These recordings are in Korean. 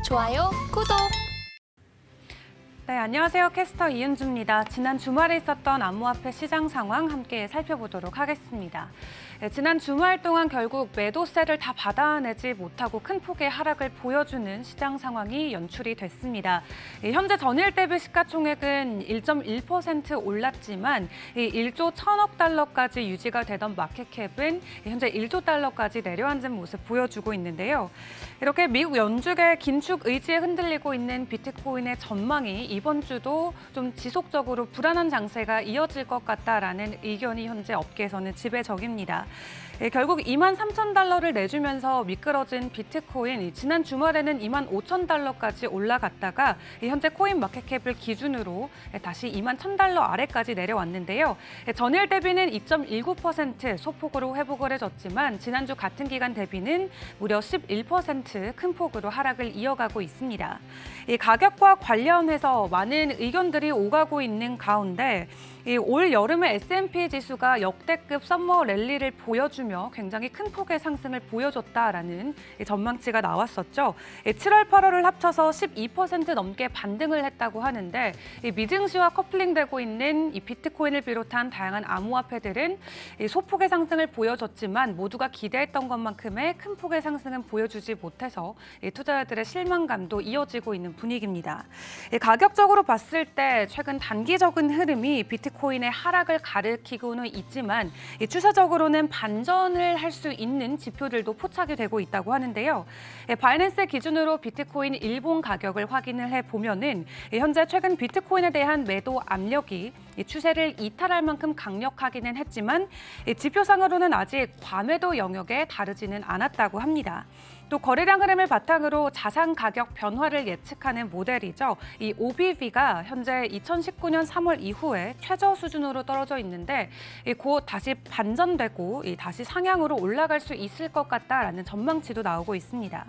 좋아요, 구독! 네, 안녕하세요. 캐스터 이은주입니다. 지난 주말에 있었던 암호화폐 시장 상황 함께 살펴보도록 하겠습니다. 네, 지난 주말 동안 결국 매도세를 다 받아내지 못하고 큰 폭의 하락을 보여주는 시장 상황이 연출이 됐습니다. 현재 전일 대비 시가총액은 1.1% 올랐지만 1조 1,000억 달러까지 유지가 되던 마켓캡은 현재 1조 달러까지 내려앉은 모습 보여주고 있는데요. 이렇게 미국 연준의 긴축 의지에 흔들리고 있는 비트코인의 전망이 이번 주도 좀 지속적으로 불안한 장세가 이어질 것 같다라는 의견이 현재 업계에서는 지배적입니다. 결국 23,000달러를 내주면서 미끄러진 비트코인, 지난 주말에는 25,000달러까지 올라갔다가 현재 코인 마켓캡을 기준으로 다시 21,000달러 아래까지 내려왔는데요. 전일 대비는 2.19% 소폭으로 회복을 해줬지만 지난주 같은 기간 대비는 무려 11% 큰 폭으로 하락을 이어가고 있습니다. 이 가격과 관련해서 많은 의견들이 오가고 있는 가운데 올 여름에 S&P 지수가 역대급 썸머 랠리를 보여주며 굉장히 큰 폭의 상승을 보여줬다라는 전망치가 나왔었죠. 7월, 8월을 합쳐서 12% 넘게 반등을 했다고 하는데 미증시와 커플링되고 있는 이 비트코인을 비롯한 다양한 암호화폐들은 소폭의 상승을 보여줬지만 모두가 기대했던 것만큼의 큰 폭의 상승은 보여주지 못해서 투자자들의 실망감도 이어지고 있는 분위기입니다. 가격적으로 봤을 때 최근 단기적인 흐름이 비트코인의 하락을 가리키고는 있지만 추세적으로는 반전을 할 수 있는 지표들도 포착이 되고 있다고 하는데요. 바이낸스 기준으로 비트코인 일본 가격을 확인을 해보면은 현재 최근 비트코인에 대한 매도 압력이 추세를 이탈할 만큼 강력하기는 했지만 지표상으로는 아직 과매도 영역에 다르지는 않았다고 합니다. 또 거래량 흐름을 바탕으로 자산 가격 변화를 예측하는 모델이죠. 이 OBV가 현재 2019년 3월 이후에 최저 수준으로 떨어져 있는데 곧 다시 반전되고 다시 상향으로 올라갈 수 있을 것 같다라는 전망치도 나오고 있습니다.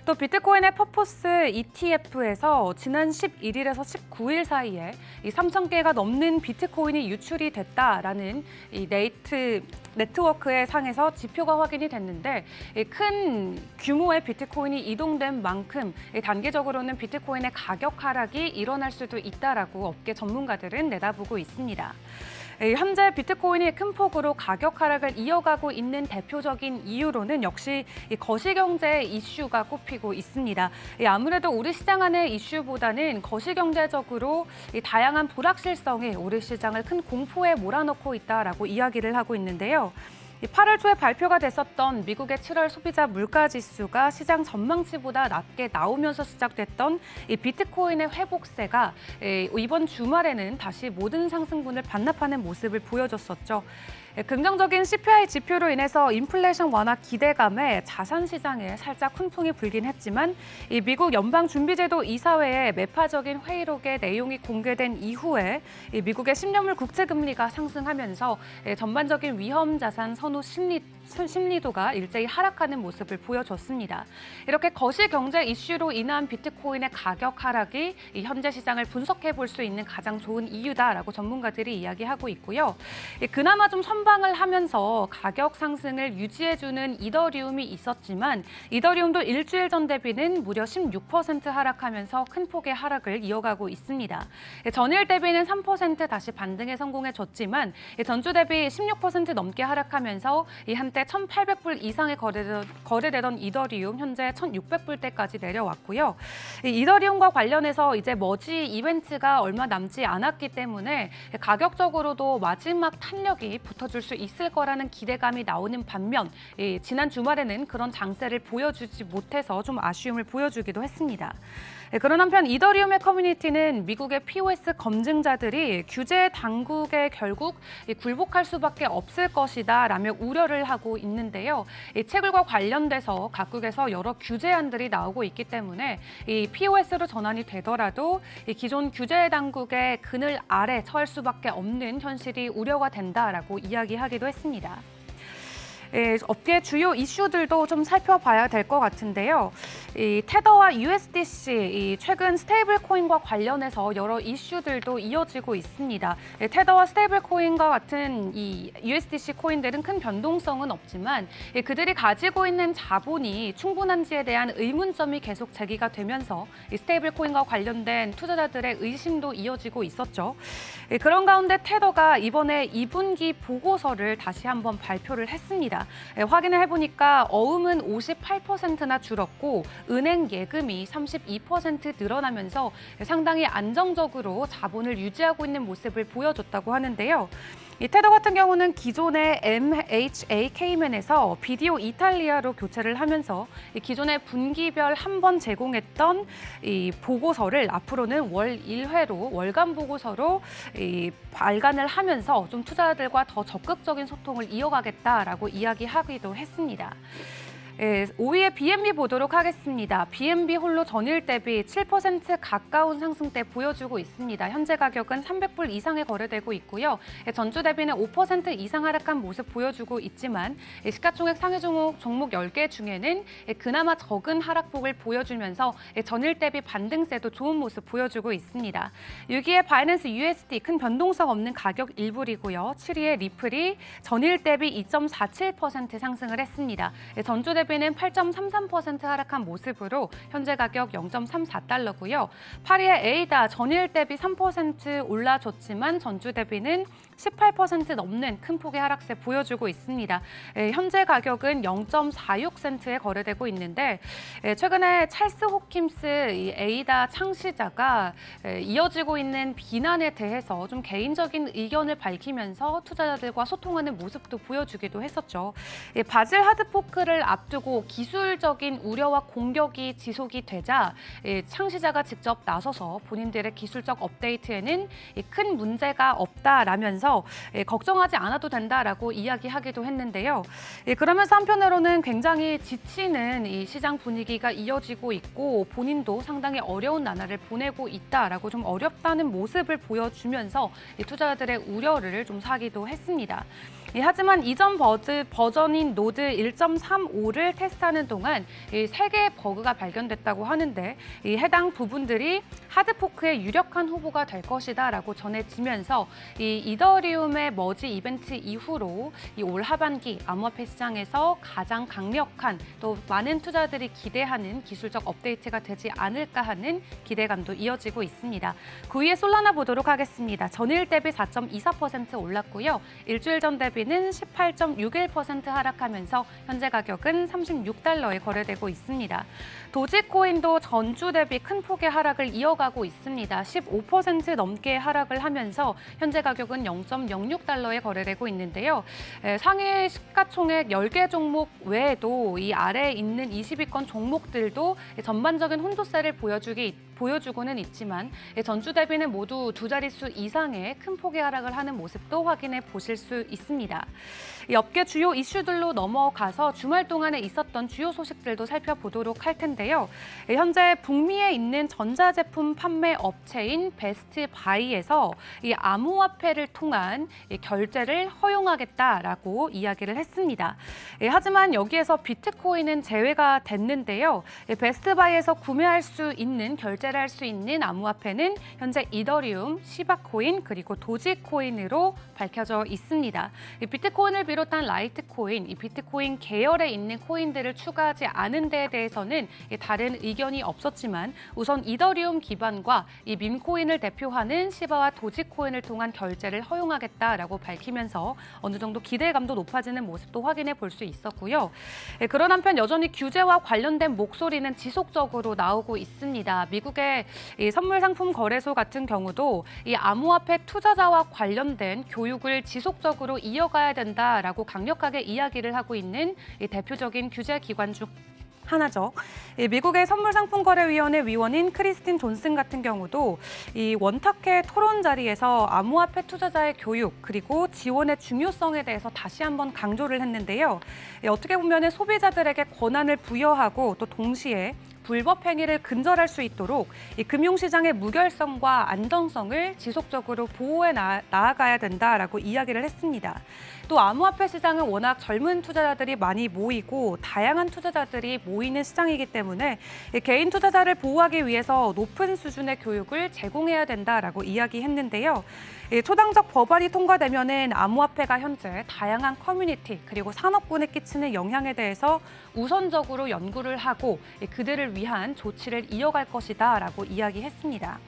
또 비트코인의 퍼포스 ETF에서 지난 11일에서 19일 사이에 3,000개가 넘는 비트코인이 유출이 됐다라는 이 네트워크의 상에서 지표가 확인이 됐는데 큰 규모의 비트코인이 이동된 만큼 단기적으로는 비트코인의 가격 하락이 일어날 수도 있다라고 업계 전문가들은 내다보고 있습니다. 현재 비트코인이 큰 폭으로 가격 하락을 이어가고 있는 대표적인 이유로는 역시 거시경제 이슈가 꼽히고 있습니다. 아무래도 우리 시장 안의 이슈보다는 거시경제적으로 다양한 불확실성이 우리 시장을 큰 공포에 몰아넣고 있다라고 이야기를 하고 있는데요. 8월 초에 발표가 됐었던 미국의 7월 소비자 물가지수가 시장 전망치보다 낮게 나오면서 시작됐던 이 비트코인의 회복세가 이번 주말에는 다시 모든 상승분을 반납하는 모습을 보여줬었죠. 긍정적인 CPI 지표로 인해서 인플레이션 완화 기대감에 자산 시장에 살짝 훈풍이 불긴 했지만 이 미국 연방준비제도 이사회의 매파적인 회의록의 내용이 공개된 이후에 이 미국의 10년물 국채금리가 상승하면서 전반적인 위험 자산 선호 심리도가 일제히 하락하는 모습을 보여줬습니다. 이렇게 거시경제 이슈로 인한 비트코인의 가격 하락이 이 현재 시장을 분석해 볼 수 있는 가장 좋은 이유다라고 전문가들이 이야기하고 있고요. 그나마 좀 선방을 하면서 가격 상승을 유지해주는 이더리움이 있었지만 이더리움도 일주일 전 대비는 무려 16% 하락하면서 큰 폭의 하락을 이어가고 있습니다. 전일 대비는 3% 다시 반등에 성공해줬지만 전주 대비 16% 넘게 하락하면서 이 한때 1,800불 이상에 거래되던 이더리움 현재 1,600불대까지 내려왔고요. 이더리움과 관련해서 이제 머지 이벤트가 얼마 남지 않았기 때문에 가격적으로도 마지막 탄력이 붙어줄 수 있을 거라는 기대감이 나오는 반면 지난 주말에는 그런 장세를 보여주지 못해서 좀 아쉬움을 보여주기도 했습니다. 그런 한편 이더리움의 커뮤니티는 미국의 POS 검증자들이 규제 당국에 결국 굴복할 수밖에 없을 것이다 라며 우려를 하고 있는데요. 이 채굴과 관련돼서 각국에서 여러 규제안들이 나오고 있기 때문에 이 POS로 전환이 되더라도 이 기존 규제 당국의 그늘 아래 처할 수밖에 없는 현실이 우려가 된다라고 이야기하기도 했습니다. 업계 주요 이슈들도 좀 살펴봐야 될 것 같은데요. 이 테더와 USDC, 최근 스테이블 코인과 관련해서 여러 이슈들도 이어지고 있습니다. 테더와 스테이블 코인과 같은 이 USDC 코인들은 큰 변동성은 없지만 그들이 가지고 있는 자본이 충분한지에 대한 의문점이 계속 제기가 되면서 이 스테이블 코인과 관련된 투자자들의 의심도 이어지고 있었죠. 그런 가운데 테더가 이번에 2분기 보고서를 다시 한번 발표를 했습니다. 확인을 해보니까 어음은 58%나 줄었고 은행 예금이 32% 늘어나면서 상당히 안정적으로 자본을 유지하고 있는 모습을 보여줬다고 하는데요. 이 테더 같은 경우는 기존의 MHA 케이맨에서 비디오 이탈리아로 교체를 하면서 기존의 분기별 한 번 제공했던 이 보고서를 앞으로는 월 1회로 월간 보고서로 발간을 하면서 좀 투자자들과 더 적극적인 소통을 이어가겠다라고 이야기하기도 했습니다. 5위의 BNB 보도록 하겠습니다. BNB 홀로 전일 대비 7% 가까운 상승대 보여주고 있습니다. 현재 가격은 300불 이상에 거래되고 있고요. 전주 대비는 5% 이상 하락한 모습 보여주고 있지만 시가총액 상위 종목 10개 중에는 그나마 적은 하락폭을 보여주면서 전일 대비 반등세도 좋은 모습 보여주고 있습니다. 6위의 바이낸스 USD 큰 변동성 없는 가격 일불이고요. 7위의 리플이 전일 대비 2.47% 상승을 했습니다. 전주 대비 는 8.33% 하락한 모습으로 현재 가격 0.34달러고요. 8위의 에이다 전일 대비 3% 올라줬지만 전주 대비는 18% 넘는 큰 폭의 하락세 보여주고 있습니다. 현재 가격은 0.46센트에 거래되고 있는데 최근에 찰스 호킴스 이 에이다 창시자가 이어지고 있는 비난에 대해서 좀 개인적인 의견을 밝히면서 투자자들과 소통하는 모습도 보여주기도 했었죠. 바즐 하드포크를 앞두고 기술적인 우려와 공격이 지속이 되자 창시자가 직접 나서서 본인들의 기술적 업데이트에는 큰 문제가 없다라면서 걱정하지 않아도 된다라고 이야기하기도 했는데요. 그러면서 한편으로는 굉장히 지치는 이 시장 분위기가 이어지고 있고 본인도 상당히 어려운 나날을 보내고 있다라고 좀 어렵다는 모습을 보여주면서 투자자들의 우려를 좀 사기도 했습니다. 하지만 이전 버전인 노드 1.35를 테스트하는 동안 3개의 버그가 발견됐다고 하는데 해당 부분들이 하드포크의 유력한 후보가 될 것이다라고 전해지면서 이더리움의 머지 이벤트 이후로 올 하반기 암호화폐 시장에서 가장 강력한 또 많은 투자들이 기대하는 기술적 업데이트가 되지 않을까 하는 기대감도 이어지고 있습니다. 9위의 솔라나 보도록 하겠습니다. 전일 대비 4.24% 올랐고요. 일주일 전 대비는 18.61% 하락하면서 현재 가격은 36달러에 거래되고 있습니다. 도지코인도 전주 대비 큰 폭의 하락을 이어가고 있습니다. 15% 넘게 하락을 하면서 현재 가격은 0.06달러에 거래되고 있는데요. 상위 시가총액 10개 종목 외에도 이 아래에 있는 20위권 종목들도 전반적인 혼조세를 보여주고는 있지만 전주 대비는 모두 두 자릿수 이상의 큰 폭의 하락을 하는 모습도 확인해 보실 수 있습니다. 이 업계 주요 이슈들로 넘어가서 주말 동안에 있었던 주요 소식들도 살펴보도록 할 텐데요. 현재 북미에 있는 전자제품 판매 업체인 베스트바이에서 이 암호화폐를 통한 결제를 허용하겠다라고 이야기를 했습니다. 하지만 여기에서 비트코인은 제외가 됐는데요. 베스트바이에서 구매할 수 있는 결제를 할 수 있는 암호화폐는 현재 이더리움, 시바코인 그리고 도지코인으로 밝혀져 있습니다. 비트코인을 비롯한 라이트코인, 이 비트코인 계열에 있는 코인들을 추가하지 않은 데에 대해서는 다른 의견이 없었지만 우선 이더리움 기반과 이 밈코인을 대표하는 시바와 도지코인을 통한 결제를 허용하겠다라고 밝히면서 어느 정도 기대감도 높아지는 모습도 확인해 볼 수 있었고요. 그런 한편 여전히 규제와 관련된 목소리는 지속적으로 나오고 있습니다. 미국의 이 선물 상품 거래소 같은 경우도 이 암호화폐 투자자와 관련된 교육을 지속적으로 이어가야 된다라고 강력하게 이야기를 하고 있는 이 대표적인 규제 기관 중 하나죠. 미국의 선물상품거래위원회 위원인 크리스틴 존슨 같은 경우도 이 원탁회 토론 자리에서 암호화폐 투자자의 교육 그리고 지원의 중요성에 대해서 다시 한번 강조를 했는데요. 어떻게 보면 소비자들에게 권한을 부여하고 또 동시에 불법 행위를 근절할 수 있도록 이 금융시장의 무결성과 안정성을 지속적으로 보호해 나아가야 된다라고 이야기를 했습니다. 또 암호화폐 시장은 워낙 젊은 투자자들이 많이 모이고 다양한 투자자들이 모이는 시장이기 때문에 개인 투자자를 보호하기 위해서 높은 수준의 교육을 제공해야 된다라고 이야기했는데요. 초당적 법안이 통과되면은 암호화폐가 현재 다양한 커뮤니티 그리고 산업군에 끼치는 영향에 대해서 우선적으로 연구를 하고 그들을 위한 조치를 이어갈 것이다라고 이야기했습니다.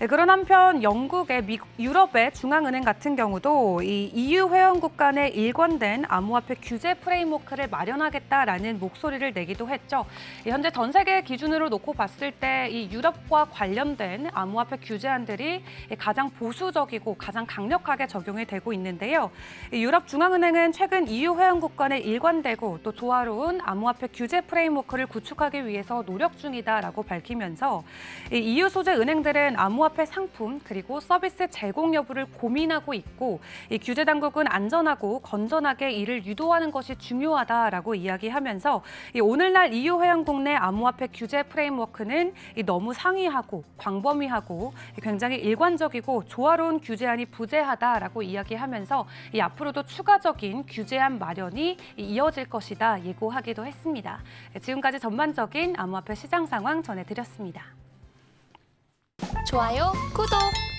그런 한편 영국의 유럽의 중앙은행 같은 경우도 이 EU 회원국 간의 일관된 암호화폐 규제 프레임워크를 마련하겠다라는 목소리를 내기도 했죠. 현재 전 세계 기준으로 놓고 봤을 때 이 유럽과 관련된 암호화폐 규제안들이 가장 보수적이고 가장 강력하게 적용이 되고 있는데요. 유럽 중앙은행은 최근 EU 회원국 간의 일관되고 또 조화로운 암호화폐 규제 프레임워크를 구축하기 위해서 노력 중이다라고 밝히면서 EU 소재 은행들은 암호화폐 상품 그리고 서비스 제공 여부를 고민하고 있고 이 규제 당국은 안전하고 건전하게 이를 유도하는 것이 중요하다라고 이야기하면서 오늘날 EU 회원국 내 암호화폐 규제 프레임워크는 너무 상이하고 광범위하고 굉장히 일관적이고 조화로운 규제안이 부재하다라고 이야기하면서 앞으로도 추가적인 규제안 마련이 이어질 것이다 예고하기도 했습니다. 지금까지 전반적인 암호화폐 시장 상황 전해드렸습니다. 좋아요, 구독!